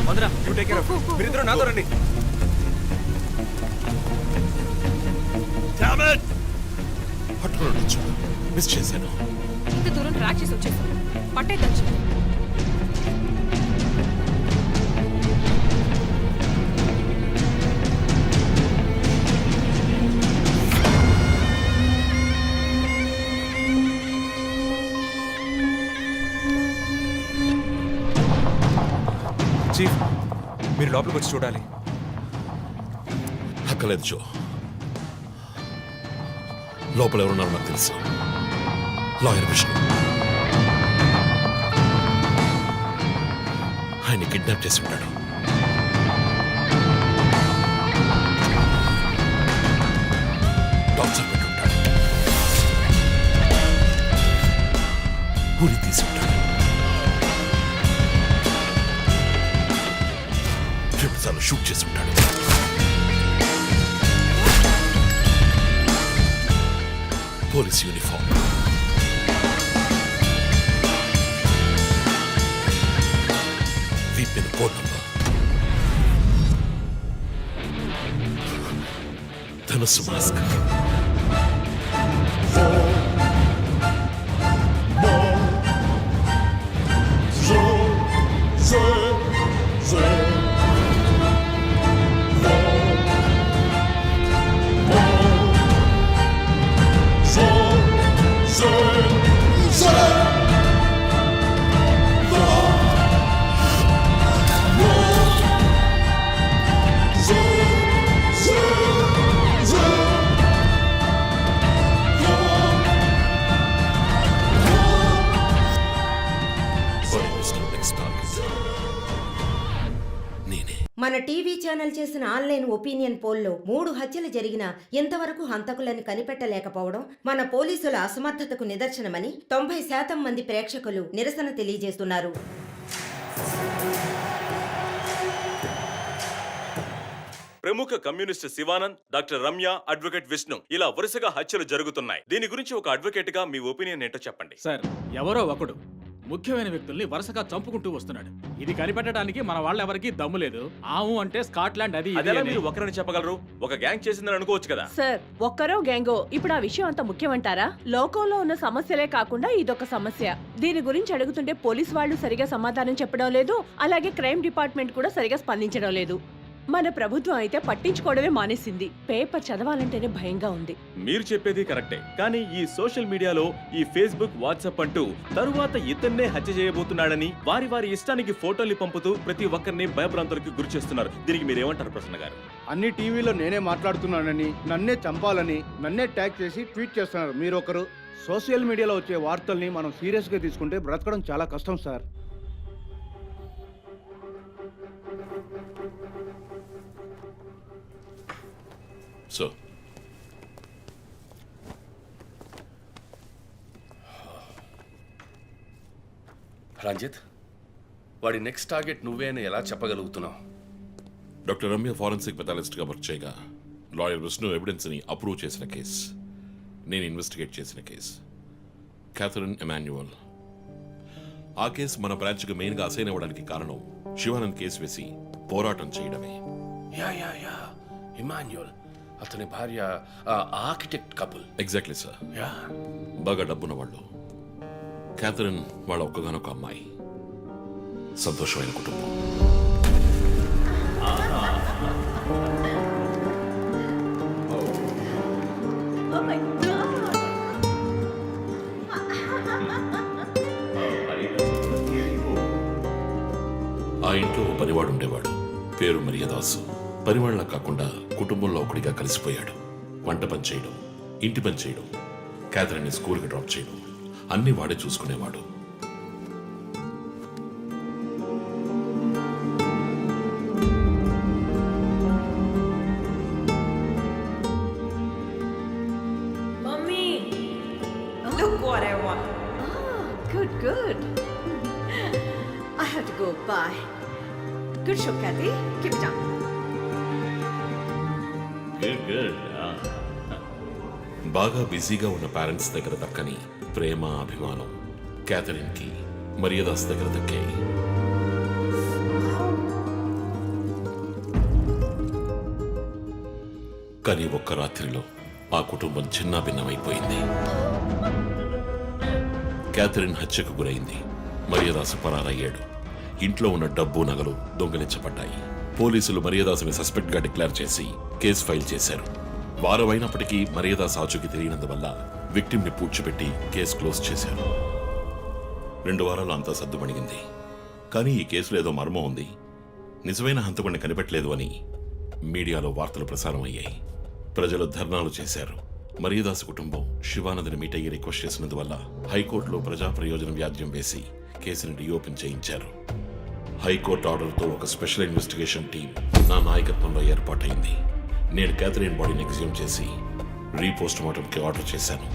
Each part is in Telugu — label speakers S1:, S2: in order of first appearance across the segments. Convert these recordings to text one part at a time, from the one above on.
S1: మందురా యూ టేక్ కేర్ ఆఫ్ మీరిద్దరూ నాతో రండి. డామ్ ఇట్
S2: పట్టుకోవచ్చు మిస్ చేశాను.
S3: ఇంత దూరం ట్రాక్ చేసి వచ్చేసాం. పట్టేదచ్చు.
S1: చీఫ్ మీరు లోపలికి వచ్చి చూడాలి.
S2: అక్కలేదు జో, లోపల ఎవరున్నారో నాకు తెలుసు. లాయర్ విష్ణు ఆయన్ని కిడ్నాప్ చేసి ఉంటాడు. టార్చర్ పెట్టుంటాడు. ఉరి తీసి ఉంటాడు. రెండుసార్లు షూట్ చేసి ఉంటాడు. పోలీస్ యూనిఫామ్, వీపిన కోడ్ నంబర్, ధనుసు మాస్క్.
S4: మన టీవీ ఛానల్ చేసిన ఆన్లైన్ ఒపీనియన్ పోల్లో 3 హత్యలు జరిగినా ఎంతవరకు హంతకులను కనిపెట్టలేకపోవడం మన పోలీసుల అసమర్థతకు నిదర్శనమని 90% మంది ప్రేక్షకులు నిరసన తెలియజేస్తున్నారు.
S5: ప్రముఖ communist Shivanand, doctor Ramya, advocate Vishnu ఇలా వరుసగా హత్యలు జరుగుతున్నాయి. దీని గురించి ఒక అడ్వకేట్ గా మీ ఒపీనియన్ ఏంటో చెప్పండి.
S6: సార్, ఎవరో ఒకడు ముఖ్యమైన వ్యక్తుల్ని వరుసగా చంపుకుంటూ వస్తున్నాడు. ఇది కనిపెట్టడానికి మన వాళ్ళెవరికి దమ్ము లేదు. ఆవు అంటే స్కాట్లాండ్ అది
S5: మీరు ఒకరని చెప్పగలరు? ఒక గ్యాంగ్ చేసిందని అనుకోవచ్చు కదా
S7: సార్. ఒక్కరో గ్యాంగో ఇప్పుడు ఆ విషయం అంత ముఖ్యమంటారా? లోకంలో ఉన్న సమస్యలే కాకుండా ఇదొక సమస్య. దీని గురించి అడుగుతుంటే పోలీస్ వాళ్ళు సరిగా సమాధానం చెప్పడం లేదు. అలాగే క్రైమ్ డిపార్ట్మెంట్ కూడా సరిగా స్పందించడం లేదు. మన ప్రభుత్వం అయితే పట్టించుకోవడమే మానేసింది. పేపర్ చదవాలంటేనే భయంగా ఉంది.
S5: మీరు చెప్పేది కరెక్టే, కానీ ఈ సోషల్ మీడియాలో ఈ ఫేస్బుక్, వాట్సాప్ అంటూ తరువాత ఇతన్నే హత్య చేయబోతున్నాడని వారి వారి ఇష్టానికి ఫోటోలు పంపుతూ ప్రతి ఒక్కరిని భయభ్రాంతులకు గురి చేస్తున్నారు. దీనికి మీరేమంటారు ప్రసన్న గారు?
S8: అన్ని టీవీలో నేనే మాట్లాడుతున్నానని, నన్నే చంపాలని, నన్నే ట్యాగ్ చేసి ట్వీట్ చేస్తున్నారు మీరొకరు. సోషల్ మీడియాలో వచ్చే వార్తల్ని మనం సీరియస్గా తీసుకుంటే బ్రతకడం చాలా కష్టం సార్.
S2: సో
S9: రంజిత్, వాడి నెక్స్ట్ టార్గెట్ నువ్వే అని ఎలా చెప్పగలుగుతున్నావు?
S2: డాక్టర్ రమ్య ఫారెన్సిక్ పెథాలజిస్ట్గా వర్క్ చేయగా లాయర్ విష్ణు ఎవిడెన్స్ని అప్రూవ్ చేసిన కేస్, నేను ఇన్వెస్టిగేట్ చేసిన కేస్, క్యాథరిన్ ఎమాన్యువల్. ఆ కేసు మన బ్రాంచ్కి మెయిన్గా అసైన్ అవ్వడానికి కారణం శివానంద్ కేసు వేసి పోరాటం చేయడమే.
S9: యా యా యా ఇమాన్యువల్, అతని భార్య architect couple.
S2: Exactly sir.
S9: Yeah,
S2: బాగా డబ్బున్న వాళ్ళు. క్యాథరిన్ వాళ్ళ ఒక్కగానొక అమ్మాయి. సంతోషమైన కుటుంబం. ఆ ఇంట్లో పనివాడు ఉండేవాడు, పేరు మరియదాసు. పనివాళ్ళ కాకుండా కుటుంబంలో ఒకటిగా కలిసిపోయాడు. వంట పని చేయడం, ఇంటి పని చేయడం, క్యాథరిన్ని స్కూల్కి డ్రాప్ చేయడం అన్నీ వాడే చూసుకునేవాడు.
S3: Mummy, look what I want.
S7: Good, good. I have to go. Bye. Good show, Kathy. Keep it up.
S2: బాగా బిజీగా ఉన్న పేరెంట్స్ దగ్గర దక్కని ప్రేమ, అభిమానం క్యాథరిన్కి మరియదాస్ దగ్గర దక్కాయి. కానీ ఒక్క రాత్రిలో ఆ కుటుంబం చిన్నాభిన్నమైపోయింది. క్యాథరిన్ హత్యకు గురైంది. మరియదాసు పరారయ్యాడు. ఇంట్లో ఉన్న డబ్బు నగలు దొంగిలించబడ్డాయి. పోలీసులు మరియదాసుని సస్పెక్ట్ గా డిక్లేర్ చేసి కేసు ఫైల్ చేశారు. వారం అయినప్పటికీ మరియదాస్ ఆచూకీ తెలియనందువల్ల విక్టిమ్ ని పూడ్చిపెట్టి కేసు క్లోజ్ చేశారు. 2 వారాలు అంతా సద్దుమణిగింది. కానీ ఈ కేసులో ఏదో మర్మం ఉంది, నిజమైన హంతకుడిని కనిపెట్టలేదు అని మీడియాలో వార్తలు ప్రసారం అయ్యాయి. ప్రజలు ధర్నాలు చేశారు. మరియదాసు కుటుంబం శివానందని మీట్ అయ్యి రిక్వెస్ట్ చేసినందువల్ల హైకోర్టులో ప్రజా ప్రయోజనం వ్యాజ్యం వేసి కేసుని రీఓపెన్ చేయించారు. హైకోర్టు ఆర్డర్తో ఒక స్పెషల్ ఇన్వెస్టిగేషన్ టీం నా నాయకత్వంలో ఏర్పాటైంది. నేను క్యాథరిన్ బాడీని ఎగ్జ్యూమ్ చేసి రీపోస్ట్ మార్టంకి ఆర్డర్ చేశాను.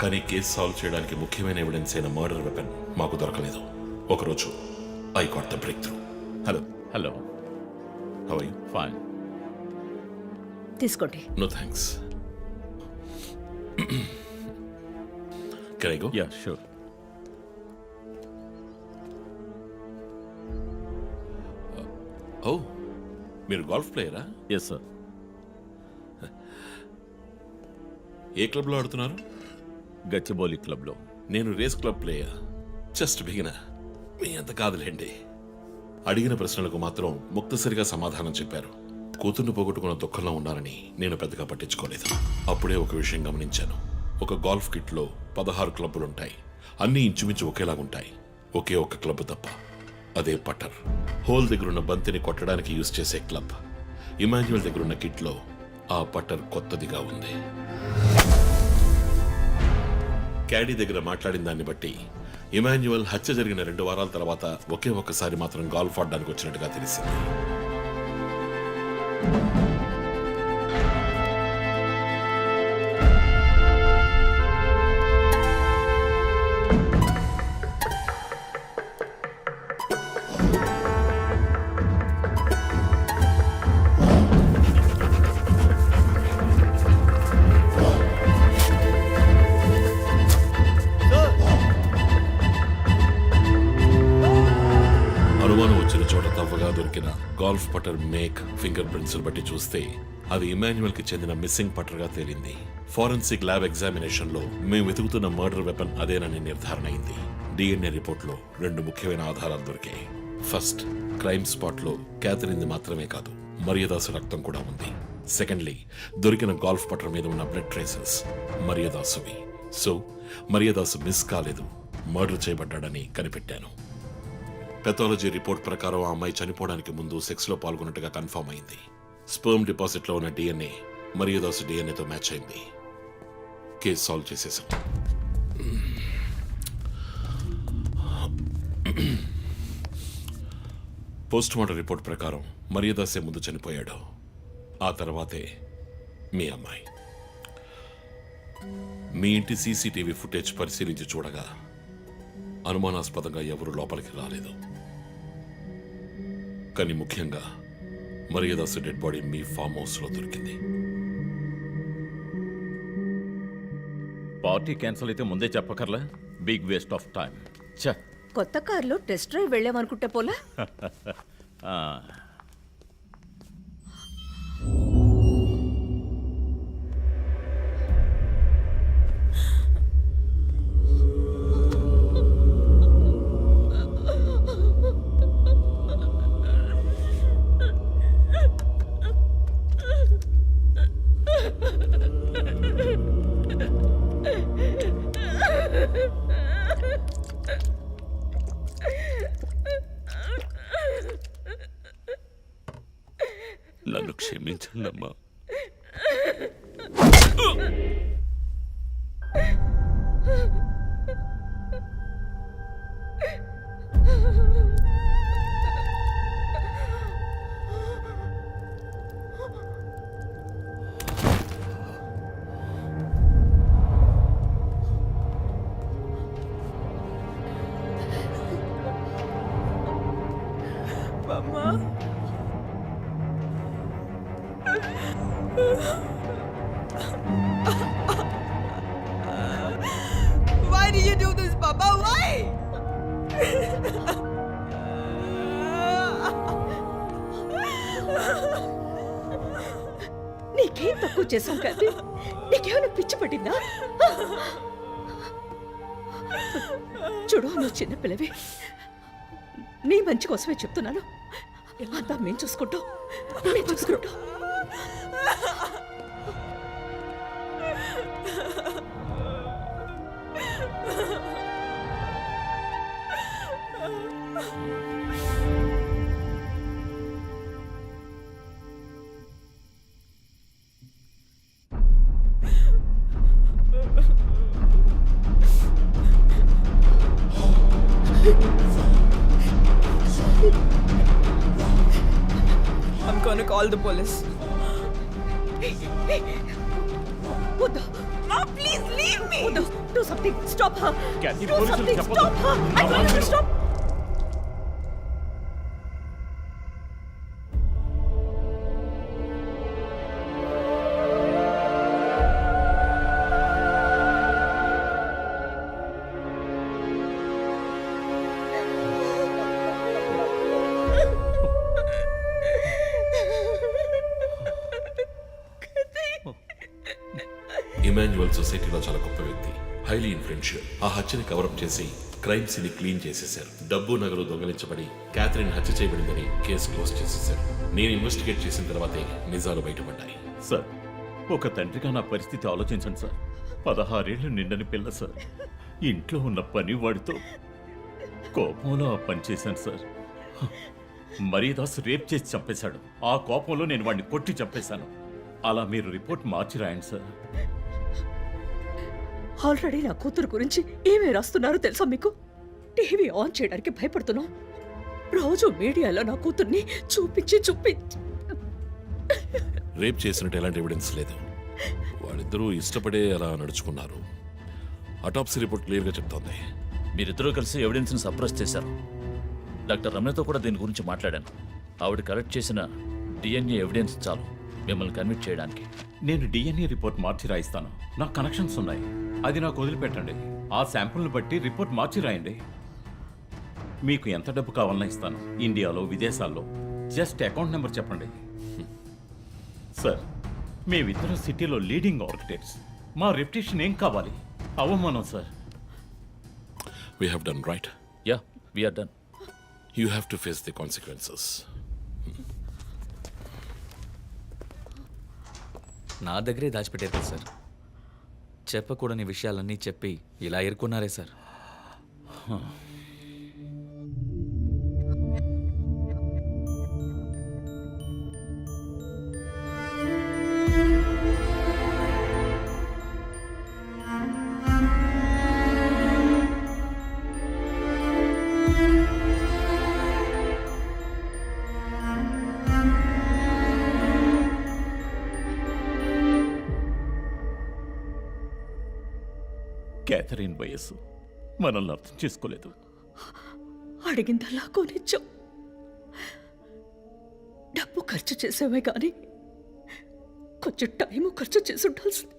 S2: కానీ కేసు సాల్వ్ చేయడానికి ముఖ్యమైన ఎవిడెన్స్ అయిన మర్డర్ వెపన్ మాకు దొరకలేదు. ఒకరోజు I got the breakthrough. Hello
S5: hello,
S2: how are you?
S5: Fine.
S7: తీసుకోండి.
S2: No thanks. Can I go?
S5: Ya, sure.
S2: Oh, మీరు గోల్ఫ్ ప్లేయరా?
S5: Yes sir.
S2: ఏ క్లబ్లో ఆడుతున్నారు?
S5: గచ్చిబౌలి క్లబ్లో.
S2: నేను race club player. Just beginner. మీ అంత కాదులేండి. అడిగిన ప్రశ్నలకు మాత్రం ముక్తసరిగా సమాధానం చెప్పారు. కూతుర్ని పోగొట్టుకున్న దుఃఖంలో ఉన్నారని నేను పెద్దగా పట్టించుకోలేదు. అప్పుడే ఒక విషయం గమనించాను. ఒక గోల్ఫ్ కిట్లో 16 క్లబ్బులుంటాయి. అన్నీ ఇంచుమించు ఒకేలాగుంటాయి. ఒకే ఒక్క క్లబ్ తప్ప, అదే పట్టర్. హోల్ దగ్గరున్న బంతిని కొట్టడానికి యూజ్ చేసే క్లబ్. ఇమాన్యుయల్ దగ్గరున్న కిట్లో ఆ పట్టర్ కొత్తదిగా ఉంది. క్యాడీ దగ్గర మాట్లాడిన దాన్ని బట్టి ఇమాన్యుయల్ హత్య జరిగిన 2 వారాల తర్వాత ఒకే ఒక్కసారి మాత్రం గోల్ఫ్ ఆడడానికి వచ్చినట్టుగా తెలిసింది. అనుమానం వచ్చిన చోట తవ్వగా దొరికిన గోల్ఫ్ పట్టర్ మేక్ ఫింగర్ ప్రింట్స్ బట్టి చూస్తే అది ఇమాన్యుయల్ కి చెందిన మిస్సింగ్ పట్టర్ గా తేలింది. ఫోరెన్సిక్ ల్యాబ్ ఎగ్జామినేషన్ లో మేము వెతుకుతున్న మర్డర్ వెపన్ అదేనని నిర్ధారణ అయింది. డిఎన్ఏ రిపోర్ట్ లో 2 ముఖ్యమైన ఆధారాలు దొరికాయి. ఫస్ట్, క్రైమ్ స్పాట్ లో క్యాథరిన్ మాత్రమే కాదు, మరియదాసు రక్తం కూడా ఉంది. సెకండ్లీ, దొరికిన గోల్ఫ్ పట్టర్ మీద ఉన్న బ్లడ్ ట్రేసెస్ మరియదాసువి. సో మరియదాసు మిస్ కాలేదు, మర్డర్ చేయబడ్డాడని కనిపెట్టాను. పెథాలజీ రిపోర్ట్ ప్రకారం ఆ అమ్మాయి చనిపోవడానికి ముందు సెక్స్ లో పాల్గొన్నట్టుగా కన్ఫర్మ్ అయింది. స్పర్మ్ డిపాజిట్ లో ఉన్న డిఎన్ఏ మరియదాసు డిఎన్ఏతో మ్యాచ్ అయింది. కేసు సాల్వ్ చేసేసాం. పోస్ట్ మార్టం రిపోర్ట్ ప్రకారం మరియదాసే ముందు చనిపోయాడు. ఆ తర్వాతే మీ అమ్మాయి. మీ ఇంటి సీసీటీవీ ఫుటేజ్ పరిశీలించి చూడగా అనుమానాస్పదంగా ఎవరు లోపలికి రాలేదు. కానీ ముఖ్యంగా మరియదాసు డెడ్ బాడీ మీ ఫామ్ హౌస్ లో దొరికింది.
S5: పార్టీ క్యాన్సిల్ అయితే ముందే చెప్పకర్లా? Big waste of time. ఛ!
S7: కొత్త కార్లో టెస్ట్ డ్రైవ్ వెళ్ళామనుకుంటే పోలా?
S2: నన్ను క్షమించండి అమ్మా.
S3: Why did you do this, Papa? Why?
S7: తక్కువ చేశాం కానీ నీకేమైనా పిచ్చి పట్టిందా? చూడు, నువ్వు చిన్న పిల్లవి, నీ మంచి కోసమే చెప్తున్నాను. అంతా మేము చూసుకుంటాం.
S3: I'm gonna call the police.
S7: వద్దు.
S3: Ma, please leave me.
S7: వద్దు. Do something. Stop her.
S5: Kathy,
S7: Do
S5: పోలీసులు
S7: something.
S5: చెప్పొద్దు.
S7: Stop her. I told you to stop.
S2: Emmanuel సొసైటీలో చాలా గొప్ప వ్యక్తి, హైలీ ఇన్ఫ్లుయెన్షియల్. ఆ హత్యని కవరప్ చేసి క్రైమ్ సీన్ క్లీన్ చేసేశారు. డబ్బు నగలు దొంగలించబడి క్యాథరిన్ హత్య చేయబడిందని కేసు క్లోజ్ చేసేశారు. నేను ఇన్వెస్టిగేట్ చేసిన తర్వాతే నిజాలు బయటపడ్డాయి.
S5: సార్, ఒక తండ్రిగా నా పరిస్థితి ఆలోచించండి సార్. 16 ఏళ్ళు నిండని పిల్ల సార్. ఇంట్లో ఉన్న పని వాడితో కోపంలో ఆ పని చేశాను సార్. మరీదాస్ రేప్ చేసి చంపేశాడు. ఆ కోపంలో నేను వాడిని కొట్టి చంపేశాను. అలా మీరు రిపోర్ట్ మార్చి రాయండి సార్.
S7: ఆల్రెడీ నా కూతురు గురించి ఏమేమి రాస్తున్నారో తెలుసా మీకు? టీవీ ఆన్ చేయడానికి భయపడుతున్నాం. రోజు మీడియాలో నా కూతుర్ని చూపించి
S2: రేప్ చేసినట్టు ఎలాంటి ఎవిడెన్స్ లేదు. వాళ్ళిద్దరూ ఇష్టపడే అలా నడుచుకున్నారు. అటాప్సీ రిపోర్ట్ క్లియర్గా చెప్తోంది.
S10: మీరిద్దరూ కలిసి ఎవిడెన్స్ని సప్రెస్ చేశారు. డాక్టర్ రమణతో కూడా దీని గురించి మాట్లాడాను. ఆవిడ కలెక్ట్ చేసిన డిఎన్ఏ ఎవిడెన్స్ చాలు మిమ్మల్ని కన్విక్ట్ చేయడానికి.
S5: నేను డిఎన్ఏ రిపోర్ట్ మార్చి రాయిస్తాను. నాకు కనెక్షన్స్ ఉన్నాయి. అది నాకు వదిలిపెట్టండి. ఆ శాంపుల్ని బట్టి రిపోర్ట్ మార్చి రాయండి. మీకు ఎంత డబ్బు కావాలన్నా ఇస్తాను. ఇండియాలో, విదేశాల్లో. జస్ట్ అకౌంట్ నెంబర్ చెప్పండి. సార్, మేమిద్దరం సిటీలో లీడింగ్ ఆర్కిటెక్ట్స్. మా రెప్యుటేషన్ ఏం కావాలి? అవమానం sir.
S2: We have done right.
S10: Yeah, we're done.
S2: You have to face the consequences.
S11: నా దగ్గరే దాచిపెట్టారు కదా సార్. చెప్పకూడని విషయాలన్నీ చెప్పి ఇలా ఎరుకున్నారే సార్.
S5: క్యాథరిన్ వయస్సు మనల్ని అర్థం చేసుకోలేదు.
S7: అడిగిందల్లా కొనిచ్చాం. డబ్బు ఖర్చు చేసామే కానీ కొంచెం టైము ఖర్చు చేసి ఉండాల్సింది.